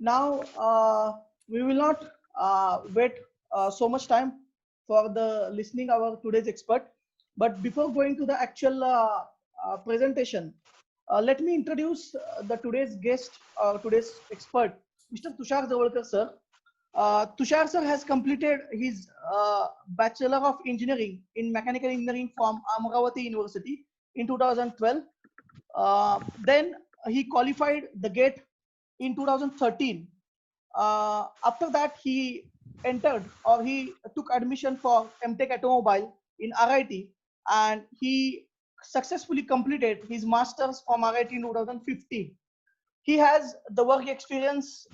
Now, we will not wait so much time for the listening our today's expert. But before going to the actual presentation, let me introduce the today's guest, today's expert, Mr. Tushar Zawalkar, sir. Tushar sir has completed his Bachelor of Engineering in Mechanical Engineering from Amravati University in 2012. Then he qualified the GATE in 2013. After that, he entered or he took admission for MTech Automobile in RIT, and he successfully completed his master's from RIT in 2015. He has the work experience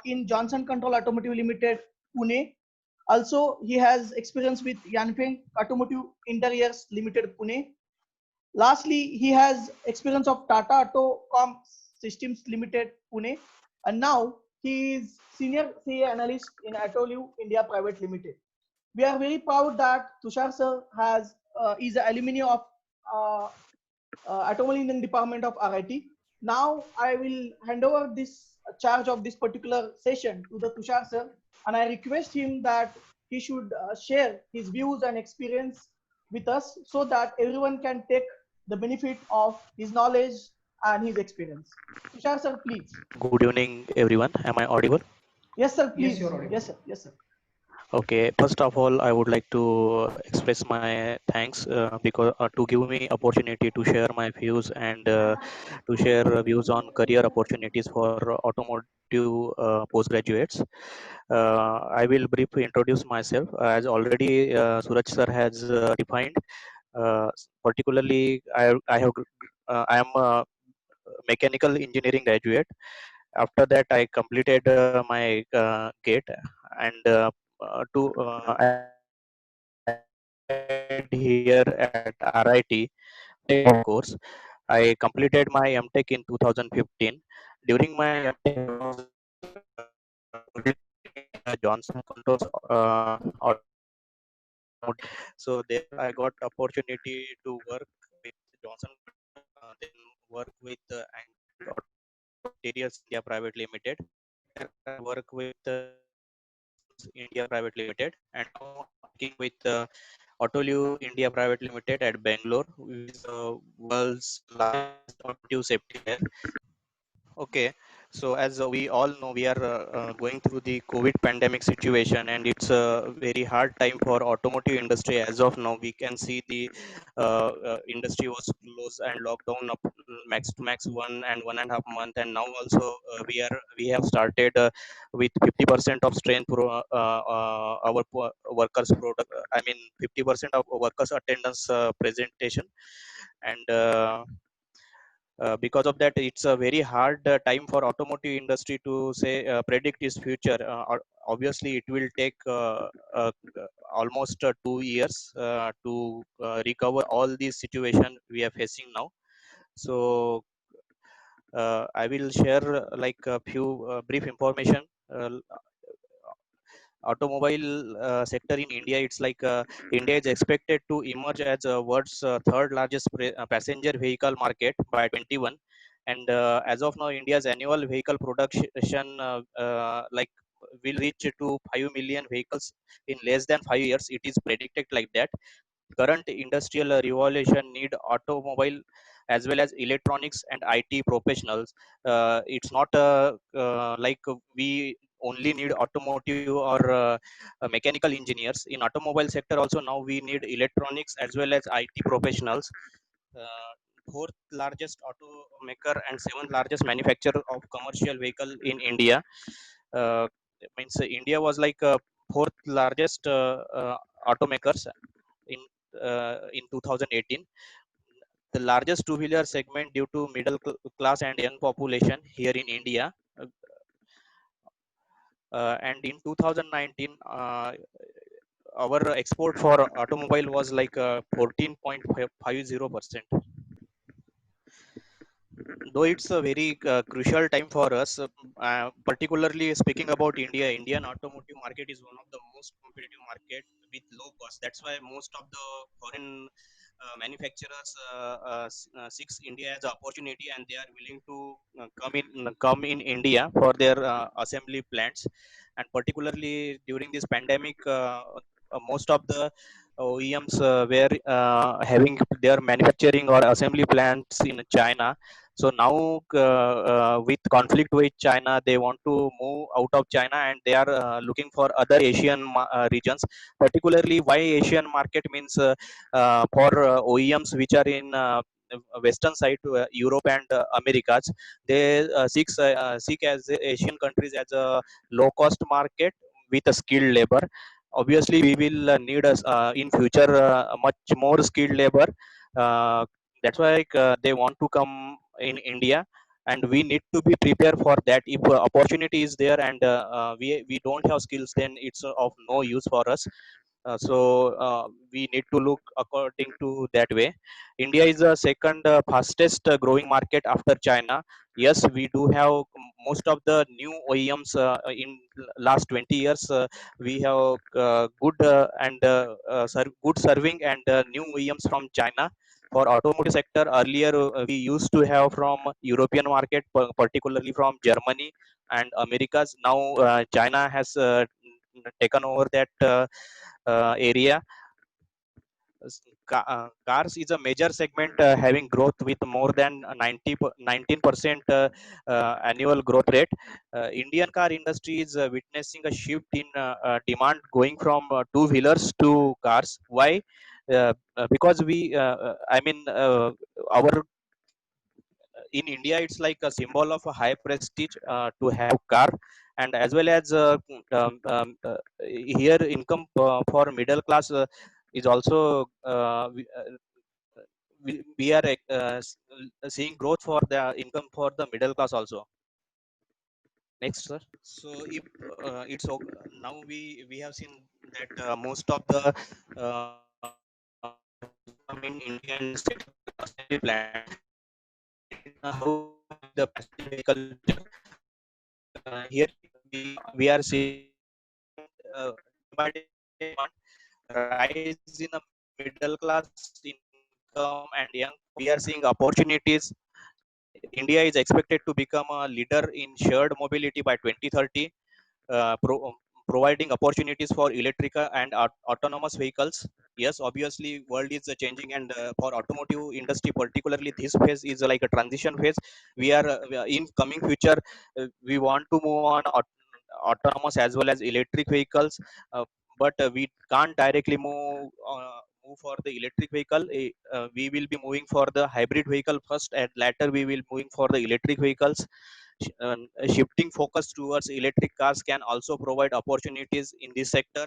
in Johnson Control Automotive Limited, Pune. Also, he has experience with Yanfeng Automotive Interiors Limited, Pune. Lastly, he has experience of Tata Autocom Systems Limited, Pune, and now he is senior CA analyst in Atolu India Private Limited. We are very proud that Tushar sir is an alumni of uh, Automobile Engineering Department of RIT. Now I will hand over this charge of this particular session to the Tushar sir, and I request him that he should share his views and experience with us so that everyone can take the benefit of his knowledge and his experience. Tushar sir, please. Good evening, everyone. Am I audible? Yes, sir, Yes, please. you're audible. Yes, sir. Yes, sir. Okay. First of all, I would like to express my thanks because to give me opportunity to share my views and to share views on career opportunities for automotive postgraduates. I will briefly introduce myself. As already Suraj sir has defined, particularly I am a mechanical engineering graduate. After that, I completed my gate and applied here at RIT course. I completed my MTech in 2015. During my MTech, I was Johnson Controls so there I got opportunity to work with Johnson, then work with Interiors India Private Limited. There I work with India Private Limited, and now I'm working with Autoliv India Private Limited at Bangalore, which is the world's largest automotive safety player. Okay, so as we all know, we are going through the COVID pandemic situation, and it's a very hard time for automotive industry. As of now, we can see the industry was closed and locked down up max to max 1 and 1.5 month, and now also we have started with 50% of strength for workers product. I mean 50% of workers attendance presentation, and because of that it's a very hard time for automotive industry to say predict its future. Obviously it will take almost 2 years to recover all these situation we are facing now. So I will share like a few brief information. Automobile sector in India, it's like India is expected to emerge as a world's third largest passenger vehicle market by 21. And as of now, India's annual vehicle production like will reach to 5 million vehicles in less than 5 years. It is predicted like that. Current industrial revolution need automobile as well as electronics and IT professionals. It's not like we only need automotive or mechanical engineers. In automobile sector also now we need electronics as well as IT professionals. uh, Fourth largest automaker and seventh largest manufacturer of commercial vehicle in India. uh, Means India was like fourth largest automakers in 2018. The largest two-wheeler segment due to middle class and young population here in India. And in 2019, our export for automobile was like 14.50%. Though it's a very crucial time for us, particularly speaking about India, Indian automotive market is one of the most competitive market with low cost. That's why most of the foreign manufacturers seeks India as an opportunity, and they are willing to come in India for their assembly plants. And particularly during this pandemic, most of the OEMs were having their manufacturing or assembly plants in China. So now, with conflict with China, they want to move out of China, and they are looking for other Asian regions. Particularly, why Asian market means, for OEMs which are in western side to Europe and Americas, they seek as Asian countries as a low cost market with a skilled labor. Obviously, we will need us in future much more skilled labor. Uh, that's why they want to come in India, and we need to be prepared for that. If opportunity is there and we don't have skills, then it's of no use for us. So we need to look according to that way. India is the second fastest growing market after China. Yes, we do have most of the new OEMs in last 20 years. We have good good serving and new OEMs from China. For automotive sector, earlier we used to have from European market, particularly from Germany and Americas. Now China has taken over that area. Cars is a major segment having growth with more than 19% annual growth rate. Indian car industry is witnessing a shift in demand going from two wheelers to cars. Why? Because I mean, our in India, it's like a symbol of a high prestige to have car, and as well as here income for middle class is also we are seeing growth for the income for the middle class also. Next, sir. So if now we have seen that most of the come in India and set up assembly plant. Then how the passenger vehicle future? Here we are seeing day by day demand rise in the middle class income and young people. We are seeing opportunities. India is expected to become a leader in shared mobility by 2030, providing opportunities for electrical and autonomous vehicles. Yes, obviously, world is changing, and for automotive industry, particularly, this phase is like a transition phase. We are in coming future. We want to move on autonomous as well as electric vehicles, but we can't directly move for the electric vehicle. We will be moving for the hybrid vehicle first, and later we will moving for the electric vehicles. Shifting focus towards electric cars can also provide opportunities in this sector.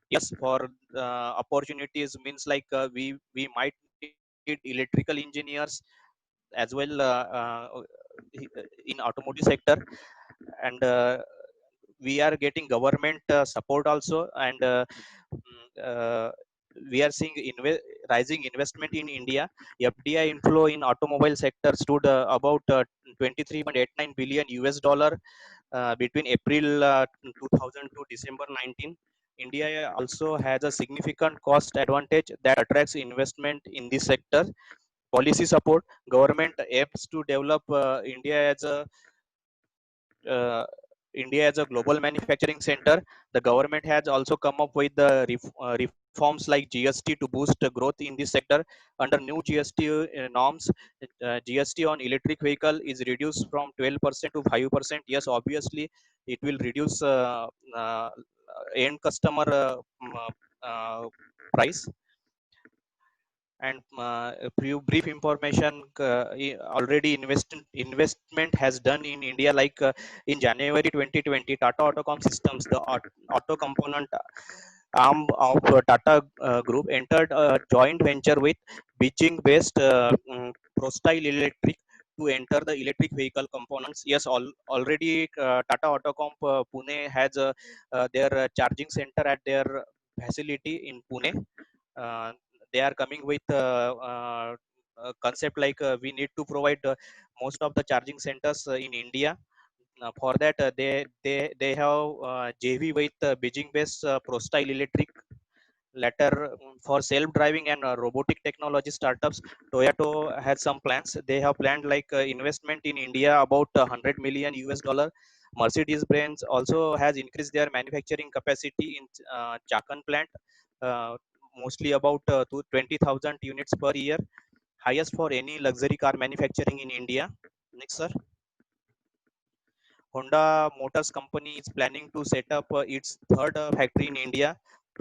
Yes, for opportunities means like we might need electrical engineers as well in automotive sector, and we are getting government support also, and we are seeing rising investment in India. FDI inflow in automobile sector stood about 23.89 billion US dollar between April 2000 to December 19. India also has a significant cost advantage that attracts investment in this sector. Policy support, government aims to develop uh, India as a global manufacturing center. The government has also come up with the reforms like GST to boost growth in this sector. Under new GST norms, GST on electric vehicle is reduced from 12% to 5%. Yes, obviously, it will reduce uh, end customer price. And brief information, already investment has done in India, like in January 2020, Tata Autocom Systems, the auto component arm of Tata Group, entered a joint venture with Beijing based Prostyle Electric to enter the electric vehicle components. Yes, already Tata Autocom Pune has their charging center at their facility in Pune. uh, they are coming with a concept like we need to provide most of the charging centers in India. For that, they have JV with Beijing-based Prostyle Electric, latter for self-driving and robotic technology startups, Toyota has some plans. They have planned like investment in India about 100 million US dollar. Mercedes Benz also has increased their manufacturing capacity in Chakan plant, uh, mostly about to 20,000 units per year, highest for any luxury car manufacturing in India. Next, sir. Honda Motors Company is planning to set up its third factory in India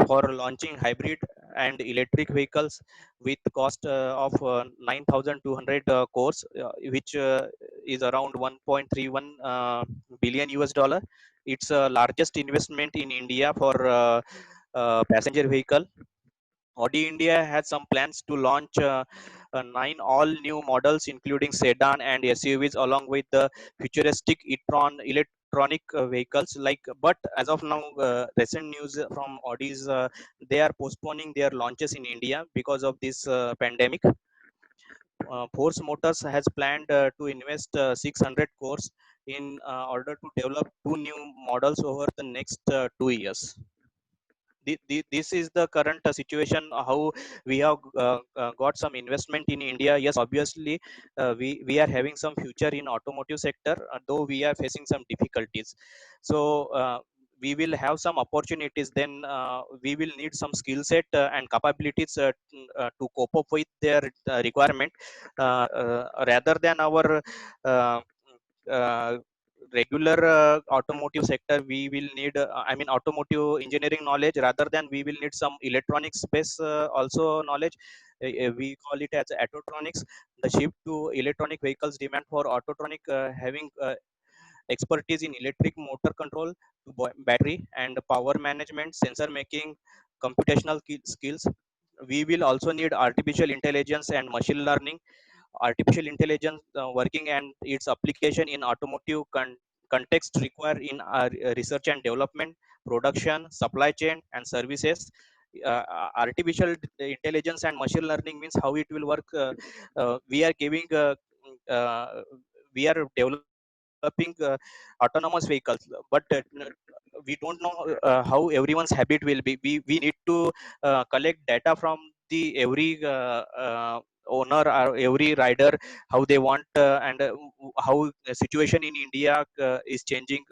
for launching hybrid and electric vehicles with cost of 9,200 crores, which is around 1.31 billion US dollar. It's largest investment in India for passenger vehicle. Audi India has some plans to launch nine all-new models, including sedan and SUVs, along with the futuristic e-tron electronic vehicles. But as of now, recent news from Audi is they are postponing their launches in India because of this pandemic. Force Motors has planned to invest 600 crores in order to develop two new models over the next 2 years. This is the current situation, how we have got some investment in India. Yes, obviously, we are having some future in automotive sector, though we are facing some difficulties. So we will have some opportunities, then we will need some skill set and capabilities to cope up with their requirement, rather than our uh, uh, regular automotive sector. We will need I mean automotive engineering knowledge, rather than we will need some electronics space also knowledge. We call it as autotronics. The shift to electronic vehicles demand for autotronic having expertise in electric motor control to battery and power management, sensor making, computational skills. We will also need artificial intelligence and machine learning. Artificial intelligence working and its application in automotive context require in research and development, production, supply chain, and services. Artificial intelligence and machine learning means how it will work. We are giving uh, we are developing autonomous vehicles, but we don't know how everyone's habit will be. We need to collect data from the every owner or every rider, how they want, and how the situation in India is changing,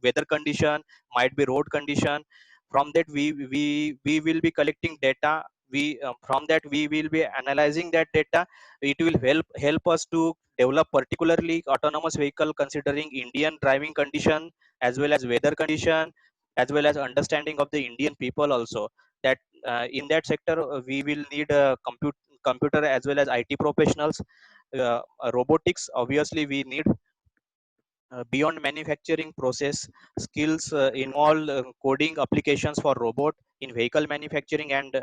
weather condition, might be road condition. From that we will be collecting data. We From that we will be analyzing that data. It will help us to develop particularly autonomous vehicle considering Indian driving condition, as well as weather condition, as well as understanding of the Indian people also. That in that sector we will need computer as well as IT professionals. Robotics, obviously we need beyond manufacturing process skills involve coding applications for robot in vehicle manufacturing, and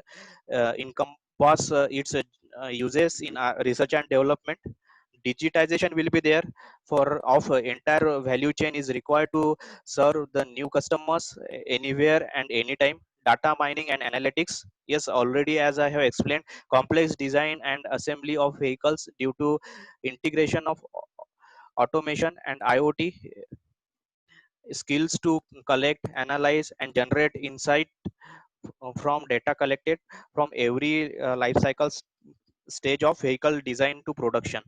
encompass its uses in research and development. Digitization will be there for of entire value chain is required to serve the new customers anywhere and anytime. Data mining and analytics, yes, already as I have explained, complex design and assembly of vehicles due to integration of automation and IoT. Skills to collect, analyze, and generate insight from data collected from every life cycle stage of vehicle design to production.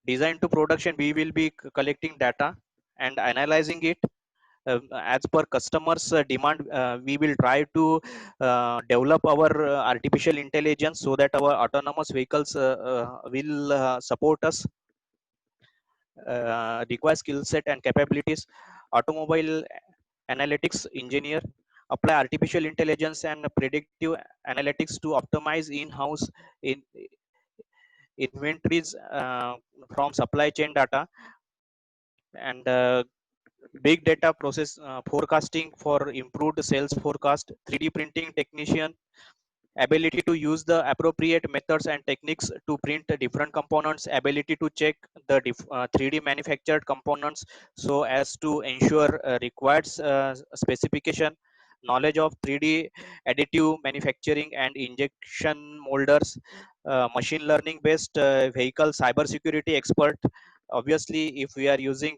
Design to production, we will be collecting data and analyzing it as per customers demand. We will try to develop our artificial intelligence so that our autonomous vehicles will support us. Require skill set and capabilities. Automobile analytics engineer apply artificial intelligence and predictive analytics to optimize in-house in inventories from supply chain data, and big data process forecasting for improved sales forecast. 3D printing technician, ability to use the appropriate methods and techniques to print different components, ability to check the 3D manufactured components so as to ensure required specification, knowledge of 3D additive manufacturing and injection molders, machine learning based vehicle cybersecurity expert. Obviously, if we are using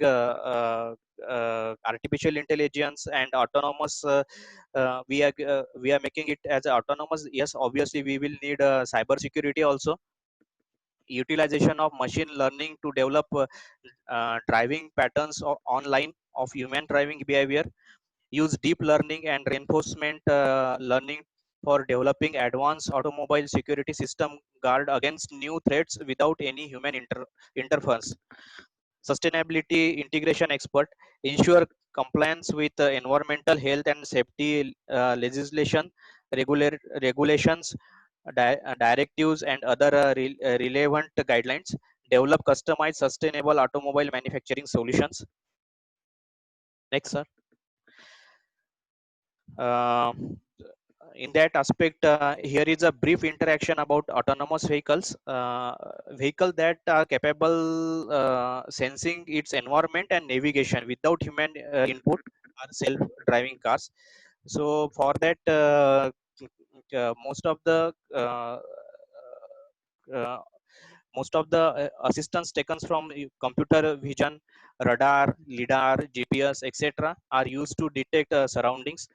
artificial intelligence and autonomous, we are making it as autonomous. Yes, obviously we will need cyber security also, utilization of machine learning to develop driving patterns online of human driving behavior, use deep learning and reinforcement learning for developing advanced automobile security system guard against new threats without any human interference. Sustainability integration expert ensure compliance with environmental health and safety legislation, regulations, directives and other relevant guidelines, develop customized sustainable automobile manufacturing solutions. Next, sir. Uh, in that aspect, here is a brief interaction about autonomous vehicles. Vehicle that are capable sensing its environment and navigation without human input are self-driving cars. So for that, most of the uh, most of the assistance taken from computer vision, radar, lidar, gps, etc., are used to detect surroundings.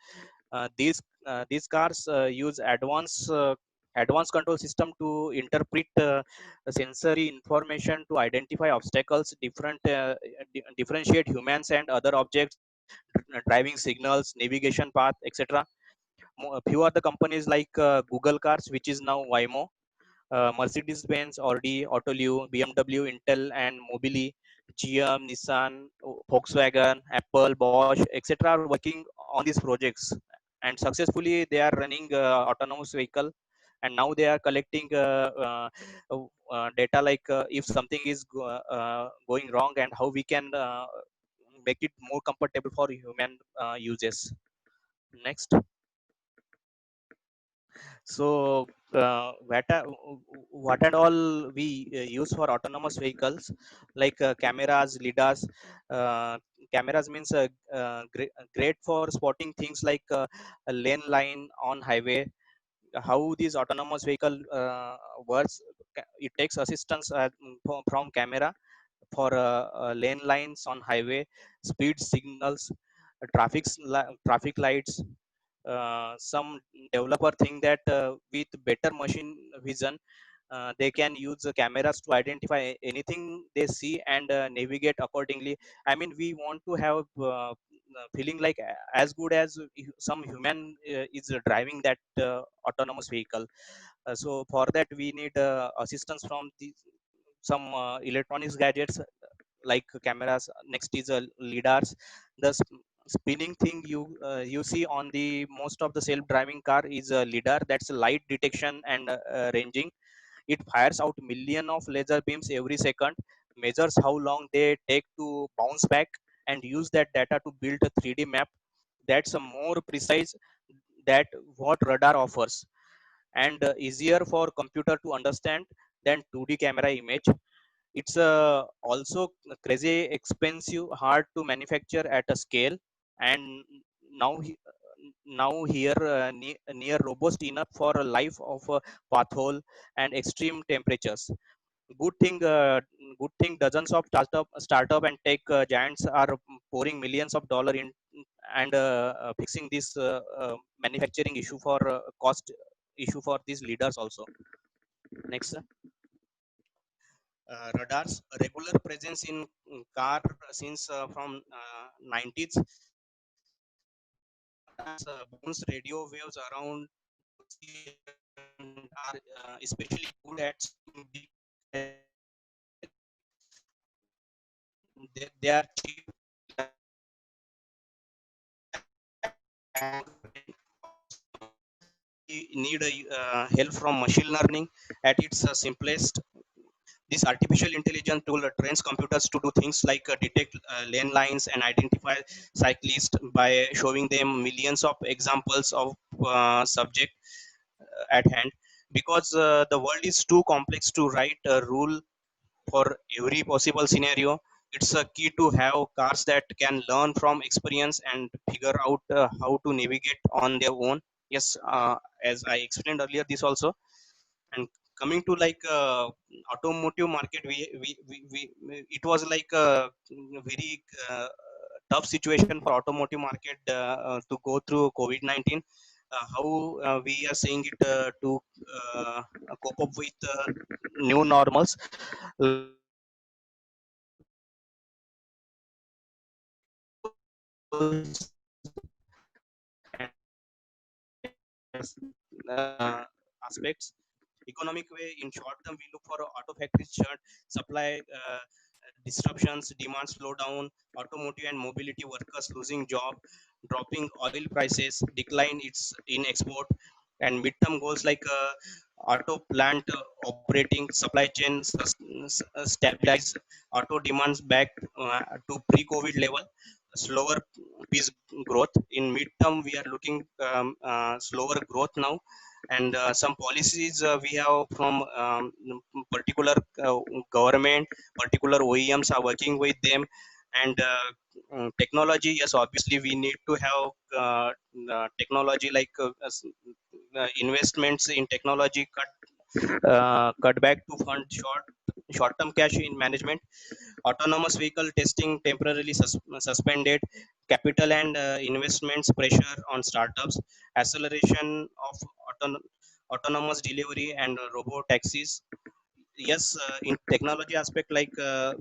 These cars use advanced control system to interpret sensory information to identify obstacles, differentiate humans and other objects, driving signals, navigation path, etc. Few are the companies like Google Cars, which is now Waymo, Mercedes-Benz, Audi, Autoliv, BMW, Intel, and Mobili, GM, Nissan, Volkswagen, Apple, Bosch, etc. are working on these projects, and successfully they are running autonomous vehicle. And now they are collecting data like if something is going wrong and how we can make it more comfortable for human uses. Next. So, what and all we use for autonomous vehicles, like cameras, lidars. Uh, Cameras means great for spotting things like a lane line on highway. How this autonomous vehicle works, it takes assistance from camera for lane lines on highway, speed signals, traffic lights. Some developer think that with better machine vision, they can use the cameras to identify anything they see and navigate accordingly. I mean, we want to have feeling like as good as some human is driving that autonomous vehicle. So for that we need assistance from some electronics gadgets like cameras. Next is lidars. The spinning thing you see on the most of the self driving car is a lidar. That's light detection and ranging. It fires out million of laser beams every second, measures how long they take to bounce back, and use that data to build a 3D map that's a more precise that what radar offers, and easier for computer to understand than 2D camera image. It's also crazy expensive, hard to manufacture at a scale, and now now here near robust enough for a life of a pathole and extreme temperatures. Good thing, good thing. Dozens of startup and tech giants are pouring millions of dollar in and fixing this manufacturing issue for cost issue for these leaders also. Next. Radars regular presence in car since from 90s. Radars bounce radio waves around and are especially good at seeing big. They are cheap and we need help from machine learning at its simplest. This artificial intelligence tool trains computers to do things like detect lane lines and identify cyclists by showing them millions of examples of subject at hand. Because the world is too complex to write a rule for every possible scenario, it's a key to have cars that can learn from experience and figure out how to navigate on their own. Yes, as I explained earlier this also. And coming to like automotive market, it was like very tough situation for automotive market to go through COVID-19. How we are seeing it to cope up with new normals, like vehicles and aspects. Economic way, in short term, we look for auto factories shut, supply disruptions, demand slowdown, automotive and mobility workers losing job, dropping oil prices, decline its in export, and midterm goals like auto plant operating, supply chain stabilize, auto demands back to pre-COVID level, slower pace growth. In midterm, we are looking slower growth now, and some policies we have from particular government, particular OEMs are working with them, and technology. Yes, obviously we need to have technology like investments in technology cut back to fund short term cash in management. Autonomous vehicle testing temporarily suspended, capital and investments pressure on startups, acceleration of autonomous delivery and robot taxis. Yes, in technology aspect, like all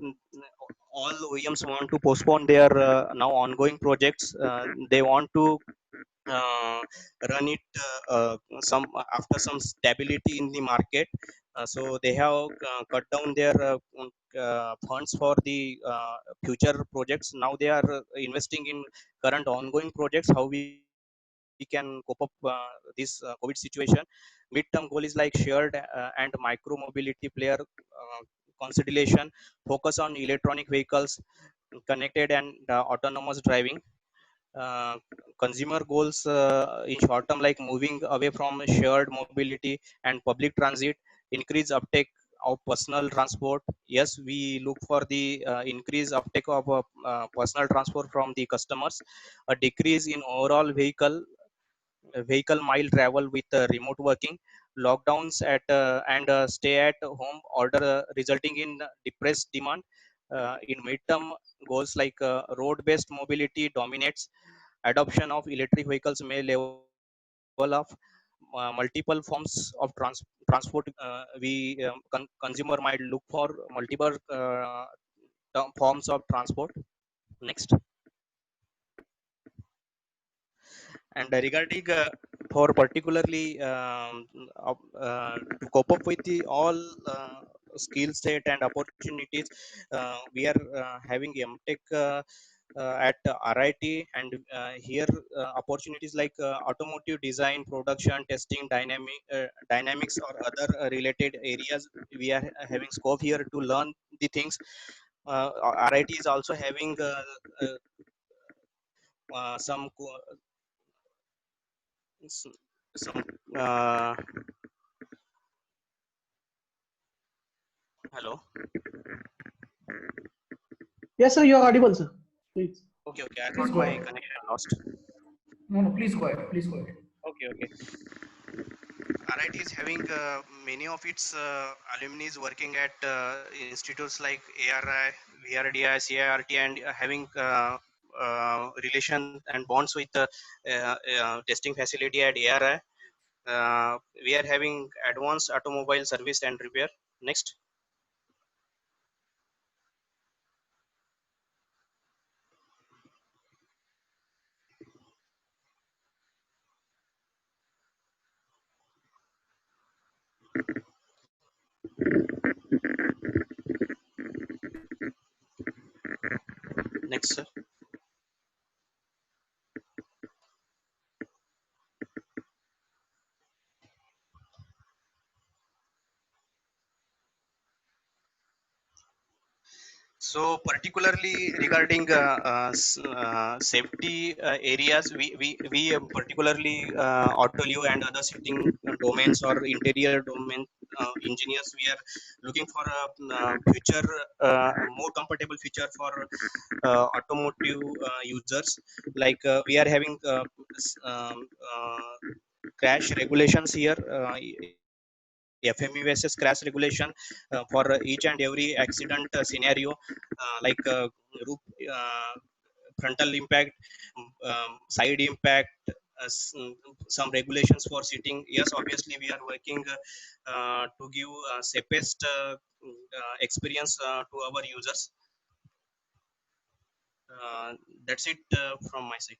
OEMs want to postpone their now ongoing projects. They want to uh, run it some after some stability in the market. So they have cut down their funds for the future projects. Now they are investing in current ongoing projects, how we can cope up this COVID situation. Midterm goal is like shared and micro mobility player consolidation, focus on electronic vehicles, connected and autonomous driving. uh, Consumer goals in short term, like moving away from shared mobility and public transit, increase uptake of personal transport. Yes, we look for the increase uptake of personal transport from the customers, a decrease in overall vehicle mile travel with remote working, lockdowns at and stay at home order resulting in depressed demand. In midterm goals, like road based mobility dominates, adoption of electric vehicles may level off, multiple forms of transport. Consumer might look for multiple forms of transport. Next. And regarding for particularly to cope up with the all skill set and opportunities, we are having MTech at RIT, and here opportunities like automotive design, production, testing, dynamics, or other related areas. We are having scope here to learn the things. RIT is also having uh, some some hello. Yes, sir, you are audible, sir. Please. Okay, I Please thought go my ahead. connection lost. No, no, please go ahead. Please go ahead. Okay. RIT is having many of its alumni working at institutes like ARI, VRDI, CIRT, and having relation and bonds with the testing facility at ARI. We are having advanced automobile service and repair. Next. Next, sir. So particularly regarding safety areas, we particularly Autoliv and other sitting domains or interior domain engineers, we are looking for a future more comfortable future for automotive users. Like we are having crash regulations here. FME versus crash regulation for each and every accident scenario, like roof uh, frontal impact, side impact, some regulations for seating. Yes, obviously we are working to give safest experience to our users. That's it from my side.